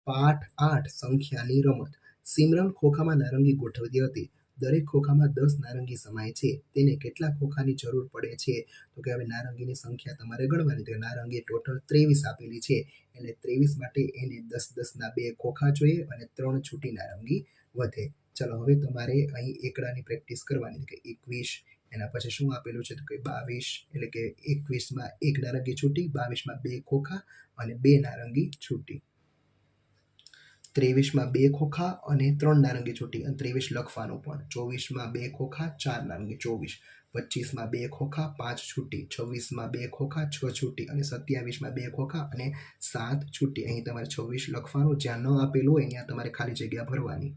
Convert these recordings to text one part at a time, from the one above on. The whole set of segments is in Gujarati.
પાઠ 8 સંખ્યાની રમત. સિમરન ખોખામાં નારંગી ગોઠવતી હતી. દરેક ખોખામાં 10 નારંગી સમાય છે. તેને કેટલા ખોખાની જરૂર પડે છે? તો કે હવે નારંગીની સંખ્યા તમારે ગણવાની. તો નારંગી ટોટલ 23 આપેલી છે. એટલે 23 માટે એને 10 ના 2 ખોખા જોઈએ અને 3 છૂટી નારંગી વધે. ચાલો હવે તમારે અહીં એકડાની પ્રેક્ટિસ કરવાની કે 21, એના પછી શું આપેલું છે તો કે 22, એટલે કે 21માં 1 નારંગી છૂટી, 22માં 2 ખોખા અને 2 નારંગી છૂટી, 23માં 2 ખોખા અને 3 નારંગી છૂટી અને 23 લખવાનું પણ, 24માં 2 ખોખા 4 નારંગી 24, 25માં 2 ખોખા 5 છૂટી, 26માં 2 ખોખા 6 છૂટી અને 27માં 2 ખોખા અને 7 છૂટી. અહીં તમારે 26 લખવાનું, જ્યાં ન આપેલું હોય ત્યાં તમારે ખાલી જગ્યા ભરવાની.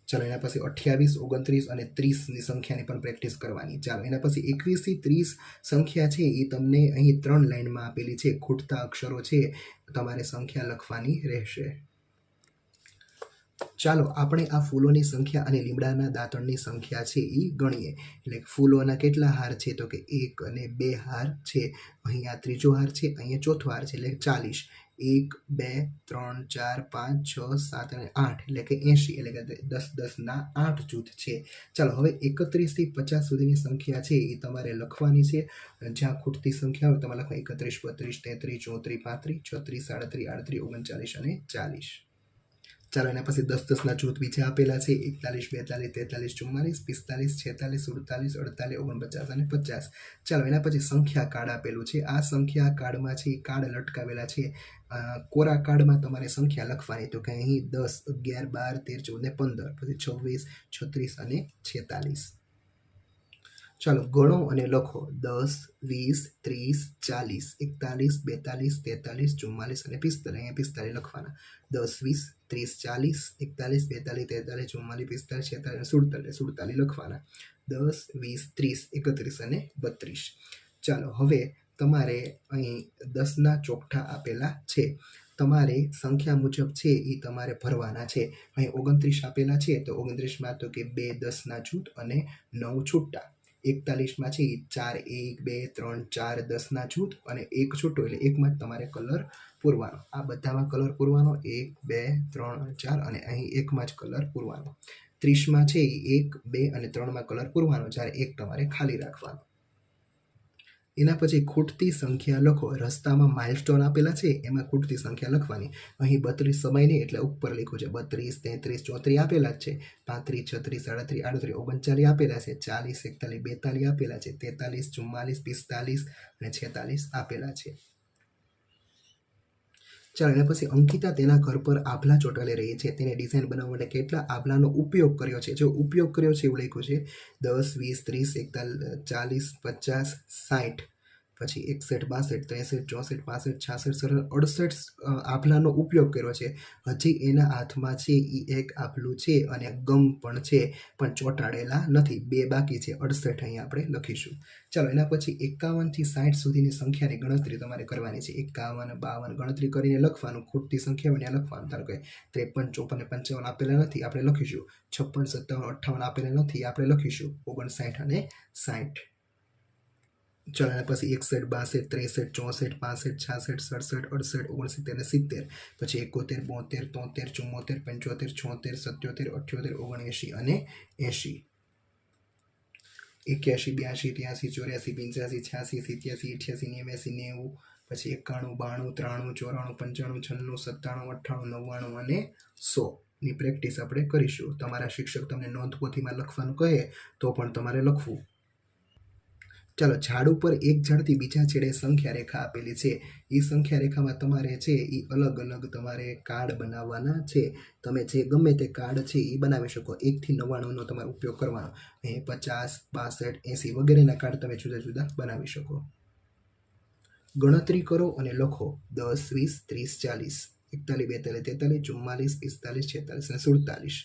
ચાલો એના પછી 28, 29 અને 30ની સંખ્યાની પણ પ્રેક્ટિસ કરવાની. ચાલો એના પછી 21 થી 30 સંખ્યા છે એ તમને અહીં 3 લાઈનમાં આપેલી છે. ખૂટતા અક્ષરો છે, તમારે સંખ્યા લખવાની રહેશે. ચાલો આપણે આ ફૂલોની સંખ્યા અને લીમડાના દાંતણની સંખ્યા છે એ ગણીએ. એટલે ફૂલોના કેટલા હાર છે તો કે 1 અને 2 હાર છે. અહીંયા ત્રીજો હાર છે, અહીંયા ચોથો હાર છે, એટલે 40. 1, 2, 3, 4, 5, 6, 7 અને 8 એટલે કે 80, એટલે કે 10 ના 8 જૂથ છે. ચાલો હવે 31 થી 50 સુધીની સંખ્યા છે એ તમારે લખવાની છે. જ્યાં ખૂટતી સંખ્યા હોય તમારે લખવા 31, 32, 33, 34, 35, 36, 38, 39 અને 40. ચાલો એના પછી 10 ના જૂથ બીજા આપેલા છે. 41, 42, 43, 44, 45, 46, 47, 48, 49 અને 50. ચાલો એના પછી સંખ્યા કાર્ડ આપેલું છે. આ સંખ્યા કાર્ડમાં છે કાર્ડ લટકાવેલા છે. કોરા કાર્ડમાં તમારે સંખ્યા લખવાની. તો કે અહીં 10, 11, 12, 13, 14 ને 15, પછી 26, 36 અને 46. ચાલો ગણો અને લખો. 10, 20, 30, 40, 41, 42, 43, 44 અને 45. અહીંયા 45 લખવાના. 10, 20, 30, 40, 41, 42, 43, 44, 45, 46 અને 47 લખવાના. 10, 20, 30, 31 અને 32. ચાલો હવે તમારે અહીં 10ના ચોકઠા આપેલા છે. તમારે સંખ્યા મુજબ છે એ તમારે ભરવાના છે. અહીં 29 આપેલા છે, તો 29માં તો કે 2 10ના જૂથ અને 9 છૂટા. 41માં છે 4, 1, 2, 3, 4 10ના જૂથ અને 1 છૂટો, એટલે એકમાં જ તમારે કલર પૂરવાનો. આ બધામાં કલર પૂરવાનો, 1, 2, 3, 4 અને અહીં એકમાં જ કલર પૂરવાનો. 30માં છે 1, 2 અને 3માં કલર પૂરવાનો, જ્યારે 1 તમારે ખાલી રાખવાનો. એના પછી ખૂટતી સંખ્યા લખો. રસ્તામાં માઇલસ્ટોન આપેલા છે, એમાં ખૂટતી સંખ્યા લખવાની. અહીં 32 સમય નહીં એટલે ઉપર લખ્યું છે. 32, 33, 34 આપેલા છે. 35, 36, 37, 38, 39 આપેલા છે. 40, 41, 42 આપેલા છે. 43, 44, 45 અને 46 આપેલા છે. ચાલો એના પછી અંકિતા તેના ઘર પર આભલા ચોંટાડી રહી છે. તેને ડિઝાઇન બનાવવા માટે કેટલા આભલાનો ઉપયોગ કર્યો છે? જો ઉપયોગ કર્યો છે એવું લખ્યું છે. 10, 20, 30, 41, 50, 60, પછી 61, 62, 63, 64, 65, 66, 67 આભલાનો ઉપયોગ કર્યો છે. હજી એના હાથમાં છે એ એક આભલું છે અને ગમ પણ છે, પણ ચોંટાડેલા નથી. 2 બાકી છે. 68 અહીં આપણે લખીશું. ચાલો એના પછી 51 થી 60 સુધીની સંખ્યાની ગણતરી તમારે કરવાની છે. 51, 52 ગણતરી કરીને લખવાનું. ખૂટતી સંખ્યા હોય લખવાનું. ધારો કે 53, 54 અને 55 આપેલા નથી, આપણે લખીશું. 56, 57, 58 આપેલા નથી, આપણે લખીશું 59 અને 60. ચાલો એના પછી 61, 62, 63, 64, 65, 66, 67, 68 અને 70. પછી 71, 72, 73, 74, 75, 76, 77, 78, 79 અને 80. 81, 82, 83, 84, 85, 86, 87, 88, 89, પછી 91, 92, 93, 94, 95, 96, 97, 98, 99 અને 100 ની પ્રેક્ટિસ આપણે કરીશું. તમારા શિક્ષક તમને નોંધપોથીમાં લખવાનું કહે તો પણ તમારે લખવું. ચાલો ઝાડ ઉપર એક ઝાડથી બીજા છેડે સંખ્યા રેખા આપેલી છે. એ સંખ્યા રેખામાં તમારે છે એ અલગ અલગ તમારે કાર્ડ બનાવવાના છે. તમે જે ગમે તે કાર્ડ છે એ બનાવી શકો. 1 થી 99નો તમારે ઉપયોગ કરવાનો. 50, 62, 80 વગેરેના કાર્ડ તમે જુદા જુદા બનાવી શકો. ગણતરી કરો અને લખો. 10, 20, 30, 40, 41, 42, 43, 44, 45, 46 અને 47.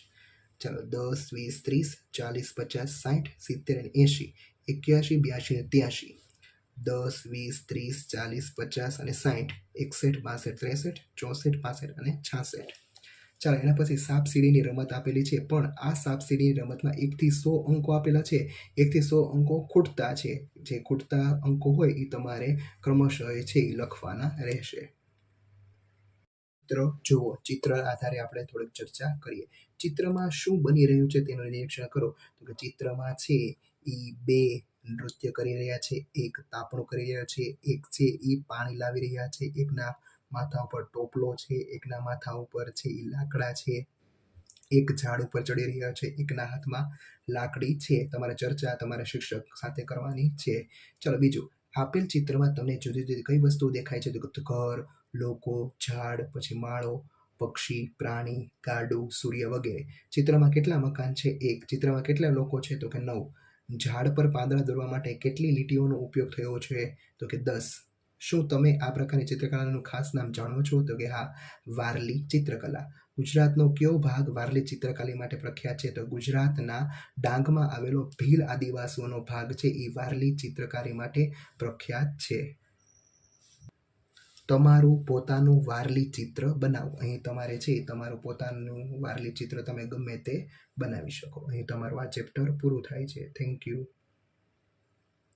ચાલો 10, 20, 30, 40, 50, 60, 70 અને 80, 81, 82 અને 83. 10, 20, 30, 40, 50 અને 60, 61, 62, 63, 64, 65 અને 66. ચાલો એના પછી સાપ સીડીની રમત આપેલી છે, પણ આ સાપ સીડીની રમતમાં 1 થી 100 અંકો આપેલા છે. 1 થી 100 અંકો ખૂટતા છે. જે ખૂટતા અંકો હોય એ તમારે ક્રમશઃ છે એ લખવાના રહેશે. ચિત્ર જુઓ. ચિત્ર આધારે આપણે થોડીક ચર્ચા કરીએ. ચિત્રમાં શું બની રહ્યું છે તેનું નિરીક્ષણ કરો. તો કે ચિત્રમાં છે ઈ 2 નૃત્ય કરી રહ્યા છે, એક તાપણું કરી રહ્યો છે, એક છે ઈ પાણી લાવી રહ્યા છે, એકના માથા ઉપર ટોપલો છે, એકના માથા ઉપર છે ઈ લાકડા છે, એક ઝાડ ઉપર ચડી રહ્યો છે, એકના હાથમાં લાકડી છે. તમારે ચર્ચા તમારા શિક્ષક સાથે કરવાની છે. ચલો બીજું, આપેલ ચિત્રમાં તમને જુદી જુદી કઈ વસ્તુઓ દેખાય છે? તો કે ઘર, લોકો, ઝાડ, પછી માળો, પક્ષી, પ્રાણી, ગાડું, સૂર્ય વગેરે. ચિત્રમાં કેટલા મકાન છે? 1. ચિત્રમાં કેટલા લોકો છે? તો કે 9. ઝાડ પર પાંદડા દોરવા માટે કેટલી લીટીઓનો ઉપયોગ થયો છે? તો કે 10. શું તમે આ પ્રકારની ચિત્રકલાનું ખાસ નામ જાણો છો? તો કે હા, વારલી ચિત્રકલા. ગુજરાતનો કયો ભાગ વારલી ચિત્રકલા માટે પ્રખ્યાત છે? તો ગુજરાતના ડાંગમાં આવેલો ભીલ આદિવાસીઓનો ભાગ છે એ વારલી ચિત્રકારી માટે પ્રખ્યાત છે. તમારું પોતાનું વારલી ચિત્ર બનાવો. અહીં તમારે છે તમારું પોતાનું વારલી ચિત્ર તમે ગમે તે બનાવી શકો. અહીં તમારું આ ચેપ્ટર પૂરું થાય છે. Thank you.